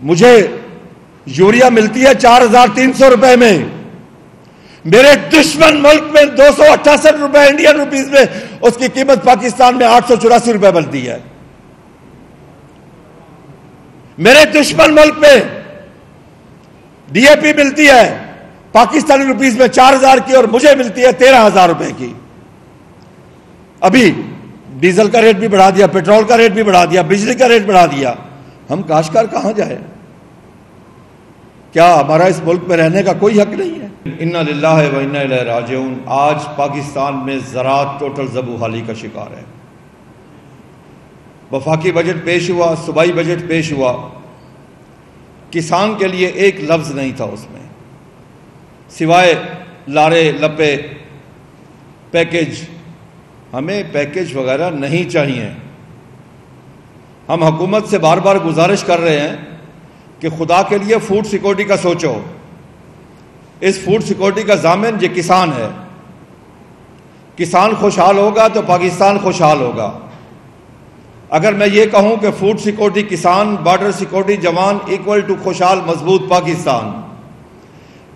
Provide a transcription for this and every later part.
مجھے یوریا ملتی ہے 4,300 روپے میں، میرے دشمن ملک میں 268 روپے انڈین روپیز میں اس کی قیمت پاکستان میں 884 روپے بنتی ہے. میرے دشمن ملک میں ڈی اے پی ملتی ہے پاکستانی روپیز میں 4,000 کی اور مجھے ملتی ہے 13,000 روپے کی. ابھی ڈیزل کا ریٹ بھی بڑھا دیا، پیٹرول کا ریٹ بھی بڑھا دیا، بجلی کا ریٹ بڑھا دیا. ہم کاشتکار کہاں جائیں؟ کیا ہمارا اس ملک میں رہنے کا کوئی حق نہیں ہے؟ انا للہ و انا الیہ راجعون. آج پاکستان میں زراعت ٹوٹل زبوحالی کا شکار ہے. وفاقی بجٹ پیش ہوا، صوبائی بجٹ پیش ہوا، کسان کے لیے ایک لفظ نہیں تھا اس میں سوائے لارے لپے پیکج. ہمیں پیکج وغیرہ نہیں چاہیے. ہم حکومت سے بار بار گزارش کر رہے ہیں کہ خدا کے لیے فوڈ سیکورٹی کا سوچو. اس فوڈ سیکورٹی کا ضامن یہ کسان ہے. کسان خوشحال ہوگا تو پاکستان خوشحال ہوگا. اگر میں یہ کہوں کہ فوڈ سیکورٹی کسان، بارڈر سیکورٹی جوان ایکول ٹو خوشحال مضبوط پاکستان،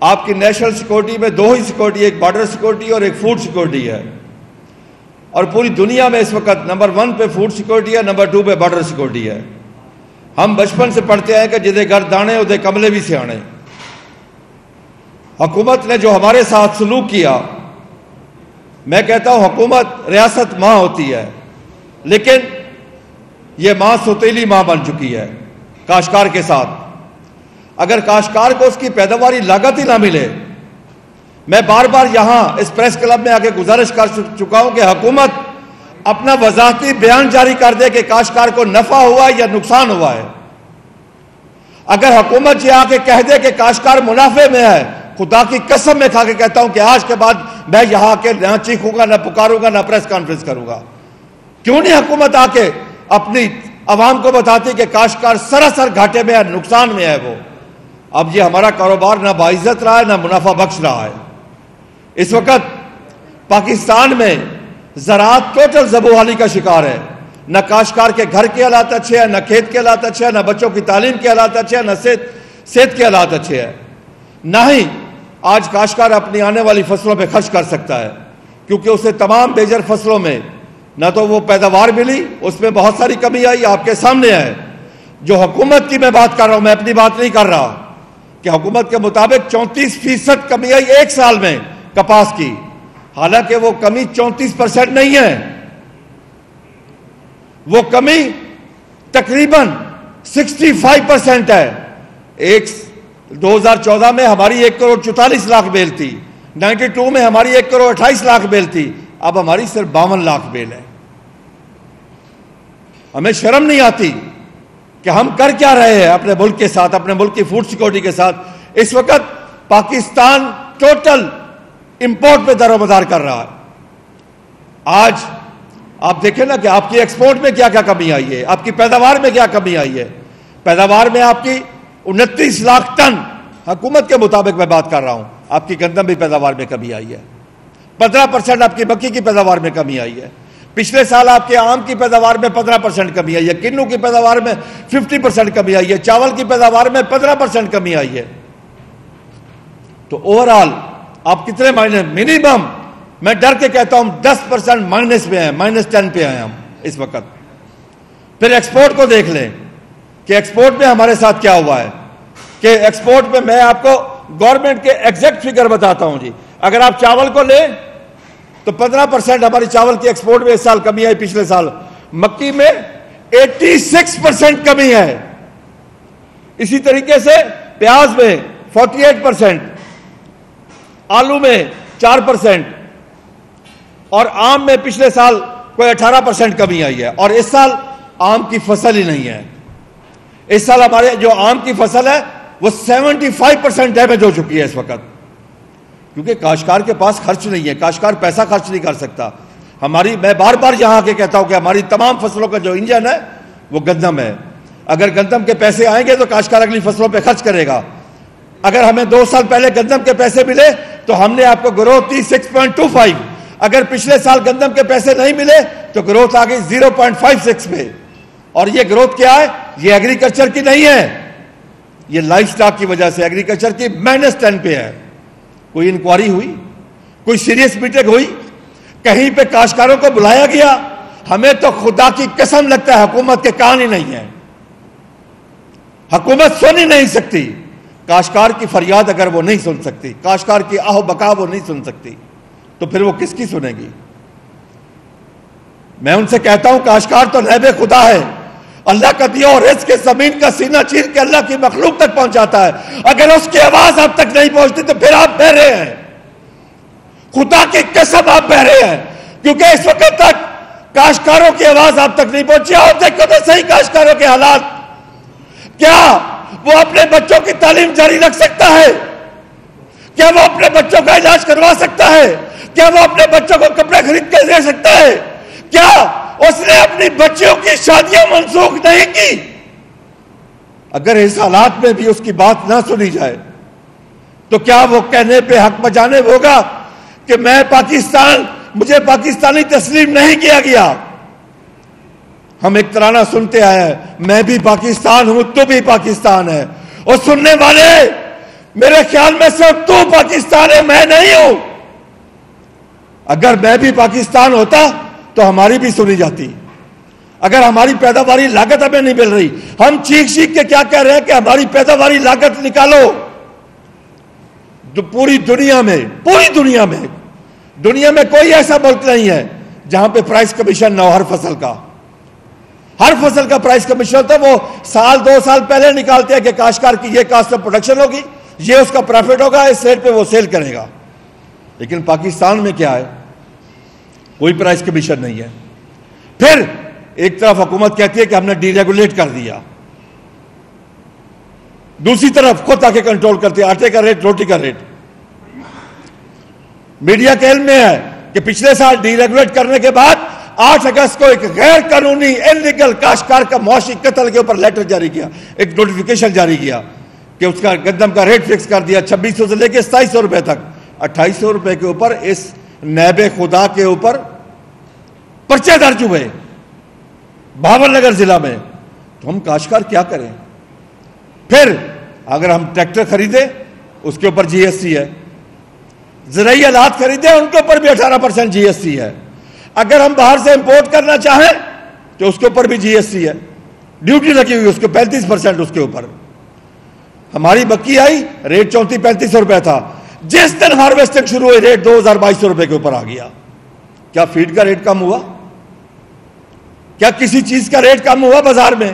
آپ کی نیشنل سیکورٹی میں دو ہی سیکورٹی، ایک بارڈر سیکورٹی اور ایک فوڈ سیکورٹی ہے. اور پوری دنیا میں اس وقت نمبر 1 پہ فوڈ سیکورٹی ہے، نمبر 2 پہ بارڈر سیکورٹی ہے. ہم بچپن سے پڑھتے ہیں کہ جدے گھر دانے ادے کملے بھی سیانے. حکومت نے جو ہمارے ساتھ سلوک کیا، میں کہتا ہوں حکومت ریاست ماں ہوتی ہے، لیکن یہ ماں سوتیلی ماں بن چکی ہے کاشتکار کے ساتھ. اگر کاشتکار کو اس کی پیداواری لاگت ہی نہ ملے، میں بار بار یہاں اس پریس کلب میں آگے گزارش کر چکا ہوں کہ حکومت اپنا وضاحتی بیان جاری کر دے کہ کاشتکار کو نفع ہوا یا نقصان ہوا ہے. اگر حکومت یہ آ کے کہہ دے کہ کاشتکار منافع میں ہے، خدا کی قسم میں کھا کے کہتا ہوں کہ آج کے بعد میں یہاں آ کے نہ چیخوں گا، نہ پکاروں گا، نہ پریس کانفرنس کروں گا. کیوں نہیں حکومت آ کے اپنی عوام کو بتاتی کہ کاشتکار سراسر گھاٹے میں ہے، نقصان میں ہے وہ. اب یہ ہمارا کاروبار نہ باعزت رہا ہے، نہ منافع بخش رہا ہے. اس وقت پاکستان میں زراعت ٹوٹل زبوحالی کا شکار ہے. نہ کاشتکار کے گھر کے حالات اچھے ہیں، نہ کھیت کے حالات اچھے ہیں، نہ بچوں کی تعلیم کے حالات اچھے ہیں، نہ صحت کے حالات اچھے ہیں. نہ ہی آج کاشتکار اپنی آنے والی فصلوں پہ خرچ کر سکتا ہے، کیونکہ اسے تمام بیجر فصلوں میں نہ تو وہ پیداوار ملی، اس میں بہت ساری کمی آئی، آپ کے سامنے ہے. جو حکومت کی میں بات کر رہا ہوں، میں اپنی بات نہیں کر رہا، کہ حکومت کے مطابق 34% کمی آئی ایک سال میں کپاس کی. حالانکہ وہ کمی 34% نہیں ہے، وہ کمی تقریباً 65% ہے. 2014 میں ہماری 1,44,00,000 بیل تھی، 92 میں ہماری 1,28,00,000 بیل تھی، اب ہماری صرف 52,00,000 بیل ہے. ہمیں شرم نہیں آتی کہ ہم کر کیا رہے ہیں اپنے ملک کے ساتھ، اپنے ملک کی فوڈ سیکورٹی کے ساتھ. اس وقت پاکستان ٹوٹل امپورٹ پہ دار و مدار کر رہا ہے. آج آپ دیکھیں نا کہ آپ کی ایکسپورٹ میں کیا کیا کمی آئی ہے، آپ کی پیداوار میں کیا کمی آئی ہے. پیداوار میں آپ کی 29 لاکھ ٹن حکومت کے مطابق میں بات کر رہا ہوں. آپ کی گندم بھی پیداوار میں کمی آئی ہے. 15% آپ کی مکئی کی پیداوار میں کمی آئی ہے. پچھلے سال آپ کے آم کی پیداوار میں 15% کمی آئی ہے. کنو کی پیداوار میں 50% کمی آئی ہے. چاول کی پیداوار میں 15% کمی آئی ہے. تو اوورآل آپ کتنے منیمم میں ڈر کے کہتا ہوں 10% مائنس میں ہیں، -10 پہ ہیں ہم اس وقت. پھر ایکسپورٹ کو دیکھ لیں کہ ایکسپورٹ میں ہمارے ساتھ کیا ہوا ہے. کہ ایکسپورٹ میں میں آپ کو گورنمنٹ کے ایگزیکٹ فگر بتاتا ہوں جی. اگر آپ چاول کو لیں تو 15% ہماری چاول کی ایکسپورٹ میں اس سال کمی آئی. پچھلے سال مکئی میں 86% کمی ہے. اسی طریقے سے پیاز میں 48%، آلو میں 4%، اور آم میں پچھلے سال کوئی 18% کمی آئی ہے. اور اس سال آم کی فصل ہی نہیں ہے. اس سال ہمارے جو آم کی فصل ہے وہ 75% ڈیمیج ہو چکی ہے اس وقت، کیونکہ کاشتکار کے پاس خرچ نہیں ہے. کاشتکار پیسہ خرچ نہیں کر سکتا. میں بار بار یہاں کے کہتا ہوں کہ ہماری تمام فصلوں کا جو انجن ہے وہ گندم ہے. اگر گندم کے پیسے آئیں گے تو کاشتکار اگلی فصلوں پہ خرچ کرے گا. اگر ہمیں 2 سال پہلے گندم کے پیسے ملے تو ہم نے آپ کو گروتھ دی 6.25. اگر پچھلے سال گندم کے پیسے نہیں ملے تو گروتھ آ گئی 0.56 پہ. اور یہ گروتھ کیا ہے؟ یہ ایگریکلچر کی نہیں ہے، یہ لائف سٹاک کی وجہ سے ایگریکلچر کی -10 پہ ہے. کوئی انکوائری ہوئی؟ کوئی سیریس میٹنگ ہوئی؟ کہیں پہ کاشتکاروں کو بلایا گیا؟ ہمیں تو خدا کی قسم لگتا ہے حکومت کے کان ہی نہیں ہے. حکومت سن ہی نہیں سکتی. کاشتکار کی فریاد اگر وہ نہیں سن سکتی، کاشتکار کی آہ و بکا وہ نہیں سن سکتی، تو پھر وہ کس کی سنے گی؟ میں ان سے کہتا ہوں کاشتکار تو نائب خدا ہے. اللہ کا دیا اور رزق کے زمین کا سینہ چیر کے اللہ کی مخلوق تک پہنچاتا ہے. اگر اس کی آواز آپ تک نہیں پہنچتی تو پھر آپ بہرے ہیں. خدا کی قسم آپ بہرے ہیں، کیونکہ اس وقت تک کاشتکاروں کی آواز آپ تک نہیں پہنچی. اور دیکھو تو صحیح کاشتکاروں کے حالات. کیا وہ اپنے بچوں کی تعلیم جاری رکھ سکتا ہے؟ کیا وہ اپنے بچوں کا علاج کروا سکتا ہے؟ کیا وہ اپنے بچوں کو کپڑے خرید کے دے سکتا ہے؟ کیا اس نے اپنی بچیوں کی شادیاں منسوخ نہیں کی؟ اگر اس حالات میں بھی اس کی بات نہ سنی جائے تو کیا وہ کہنے پہ حق بجانب ہوگا کہ میں مجھے پاکستانی تسلیم نہیں کیا گیا؟ ہم ایک ترانہ سنتے آئے ہیں، میں بھی پاکستان ہوں تو بھی پاکستان ہے. اور سننے والے میرے خیال میں صرف تو پاکستان ہے، میں نہیں ہوں. اگر میں بھی پاکستان ہوتا تو ہماری بھی سنی جاتی. اگر ہماری پیداواری لاگت ہمیں نہیں مل رہی، ہم چیخ کے کیا کہہ رہے ہیں کہ ہماری پیداواری لاگت نکالو. پوری دنیا میں کوئی ایسا ملک نہیں ہے جہاں پہ پرائس کمیشن نہ ہو. ہر فصل کا پرائس کمیشن ہوتا ہے. وہ سال 2 سال پہلے نکالتے ہیں کہ کاشتکار کی یہ کاسٹ آف پروڈکشن ہوگی، یہ اس کا پروفٹ ہوگا، اس ریٹ پہ وہ سیل کرے گا. لیکن پاکستان میں کیا ہے؟ کوئی پرائس کمیشن نہیں ہے. پھر ایک طرف حکومت کہتی ہے کہ ہم نے ڈی ریگولیٹ کر دیا، دوسری طرف خود آ کے کنٹرول کرتی ہے آٹے کا ریٹ، روٹی کا ریٹ. میڈیا کے علم میں ہے کہ پچھلے سال ڈی ریگولیٹ کرنے کے بعد 8 اگست کو ایک غیر قانونی انلیگل کاشتکار کا معاشی قتل کے اوپر لیٹر جاری کیا، ایک نوٹیفیکیشن جاری کیا کہ اس کا گندم کا ریٹ فکس کر دیا 2600 سے لے کے 2700 روپے تک. 2800 روپے کے اوپر اس نائب خدا کے اوپر پرچے درج ہوئے بھاول نگر ضلع میں. تو ہم کاشتکار کیا کریں؟ پھر اگر ہم ٹریکٹر خریدیں اس کے اوپر جی ایس ٹی ہے، زرعی آلات خریدیں ان کے اوپر بھی 18% جی ایس ٹی ہے. اگر ہم باہر سے امپورٹ کرنا چاہیں تو اس کے اوپر بھی جی ایس ٹی ہے، ڈیوٹی لگی ہوئی اس کے 35% اس کے اوپر. ہماری مکی آئی ریٹ 34-3500 روپے تھا، جس دن ہارویسٹنگ شروع ہوئی ریٹ 2200 روپے کے اوپر آ گیا. کیا فیڈ کا ریٹ کم ہوا؟ کیا کسی چیز کا ریٹ کم ہوا بازار میں؟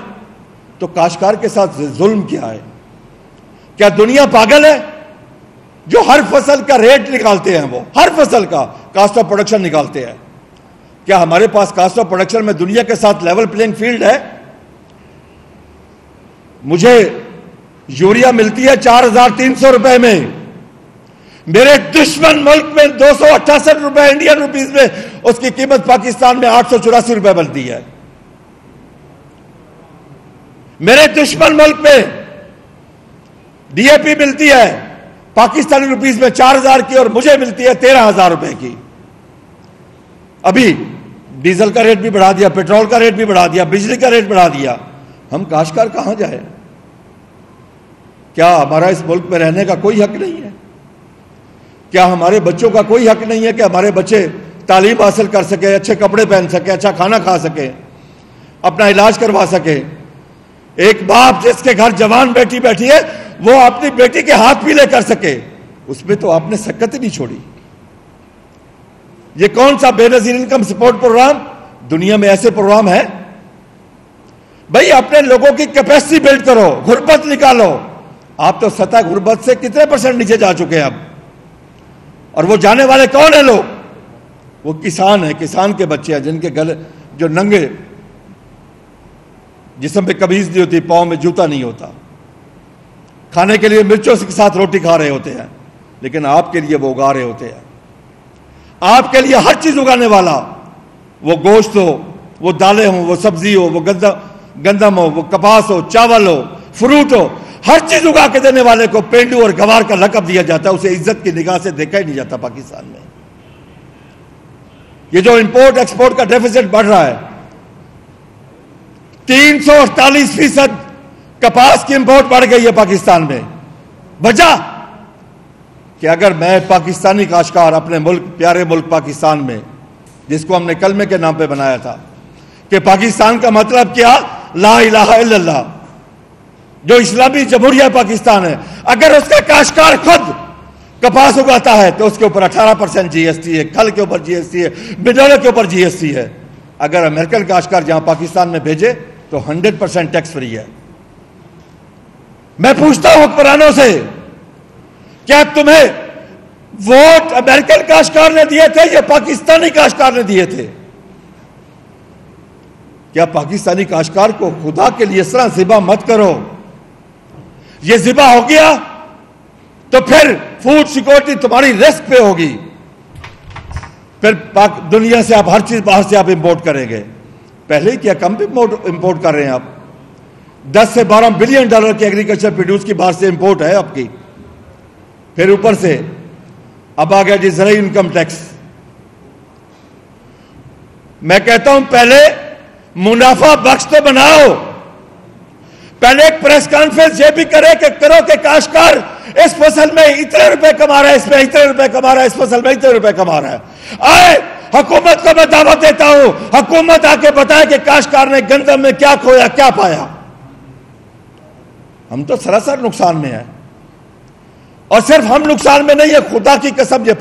تو کاشتکار کے ساتھ ظلم کیا ہے؟ کیا دنیا پاگل ہے جو ہر فصل کا ریٹ نکالتے ہیں؟ وہ ہر فصل کا کاسٹ آف پروڈکشن نکالتے ہیں. کیا ہمارے پاس کاسٹ آف پروڈکشن میں دنیا کے ساتھ لیول پلینگ فیلڈ ہے؟ مجھے یوریا ملتی ہے 4300 روپے میں، میرے دشمن ملک میں 268 روپے انڈین روپیز میں اس کی قیمت پاکستان میں 884 روپے بنتی ہے. میرے دشمن ملک میں ڈی اے پی ملتی ہے پاکستانی روپیز میں 4000 کی اور مجھے ملتی ہے 13000 روپے کی. ابھی ڈیزل کا ریٹ بھی بڑھا دیا، پیٹرول کا ریٹ بھی بڑھا دیا، بجلی کا ریٹ بڑھا دیا. ہم کاشتکار کہاں جائیں؟ کیا ہمارا اس ملک میں رہنے کا کوئی حق نہیں ہے؟ کیا ہمارے بچوں کا کوئی حق نہیں ہے کہ ہمارے بچے تعلیم حاصل کر سکے، اچھے کپڑے پہن سکے، اچھا کھانا کھا سکے، اپنا علاج کروا سکے؟ ایک باپ جس کے گھر جوان بیٹی بیٹھی ہے وہ اپنی بیٹی کے ہاتھ پیلے کر سکے، اس میں تو آپ نے سکت ہی نہیں چھوڑی. یہ کون سا بے نظیر انکم سپورٹ پروگرام؟ دنیا میں ایسے پروگرام ہے؟ بھائی اپنے لوگوں کی کیپیسٹی بلڈ کرو، غربت نکالو. آپ تو سطح غربت سے کتنے % نیچے جا چکے ہیں اب؟ اور وہ جانے والے کون ہیں لوگ؟ وہ کسان ہیں، کسان کے بچے ہیں جن کے گلے جو ننگے، جسم پہ قمیض نہیں ہوتی، پاؤں میں جوتا نہیں ہوتا، کھانے کے لیے مرچوں کے ساتھ روٹی کھا رہے ہوتے ہیں، لیکن آپ کے لیے وہ اگا رہے ہوتے ہیں. آپ کے لیے ہر چیز اگانے والا، وہ گوشت ہو، وہ دالیں ہوں، وہ سبزی ہو، وہ گندم ہو، وہ کپاس ہو، چاول ہو، فروٹ ہو، ہر چیز اگا کے دینے والے کو پینڈو اور گوار کا لقب دیا جاتا ہے. اسے عزت کی نگاہ سے دیکھا ہی نہیں جاتا پاکستان میں. یہ جو امپورٹ ایکسپورٹ کا ڈیفیسٹ بڑھ رہا ہے، 348% کپاس کی امپورٹ بڑھ گئی ہے پاکستان میں. وجہ کہ اگر میں پاکستانی کاشتکار اپنے ملک، پیارے ملک پاکستان میں، جس کو ہم نے کلمے کے نام پہ بنایا تھا کہ پاکستان کا مطلب کیا؟ لا الہ الا اللہ، جو اسلامی جمہوریہ پاکستان ہے، اگر اس کا کاشتکار خود کپاس اگاتا ہے تو اس کے اوپر 18% جی ایس ٹی ہے، کھل کے اوپر جی ایس ٹی ہے، بجوڑے کے اوپر جی ایس ٹی ہے. اگر امریکن کاشتکار جہاں پاکستان میں بھیجے تو 100% ٹیکس فری ہے. میں پوچھتا ہوں حکمرانوں سے، کیا تمہیں ووٹ امریکن کاشتکار نے دیے تھے یا پاکستانی کاشتکار نے دیے تھے؟ کیا پاکستانی کاشتکار کو خدا کے لیے اس طرح ذبح مت کرو. یہ ذبح ہو گیا تو پھر فوڈ سیکورٹی تمہاری رسک پہ ہوگی. پھر دنیا سے آپ ہر چیز باہر سے آپ امپورٹ کریں گے. پہلے کیا کم امپورٹ کر رہے ہیں آپ؟ 10 سے 12 بلین ڈالر کی ایگریکلچر پروڈیوس کی باہر سے امپورٹ ہے آپ کی. پھر اوپر سے اب آ گیا جی زرعی انکم ٹیکس. میں کہتا ہوں پہلے منافع بخش تو بناؤ. پہلے ایک پریس کانفرنس یہ بھی کرو کہ کاشتکار اس فصل میں اتنے روپے کما رہا ہے، اس میں اتنے روپے کما رہا ہے، اس فصل میں اتنے روپے کما رہا ہے. آئے حکومت کو میں دعوت دیتا ہوں، حکومت آ کے بتائے کہ کاشتکار نے گندم میں کیا کھویا، کیا پایا. ہم تو سراسر نقصان میں ہیں، اور صرف ہم نقصان میں نہیں ہے، خدا کی قسم یہ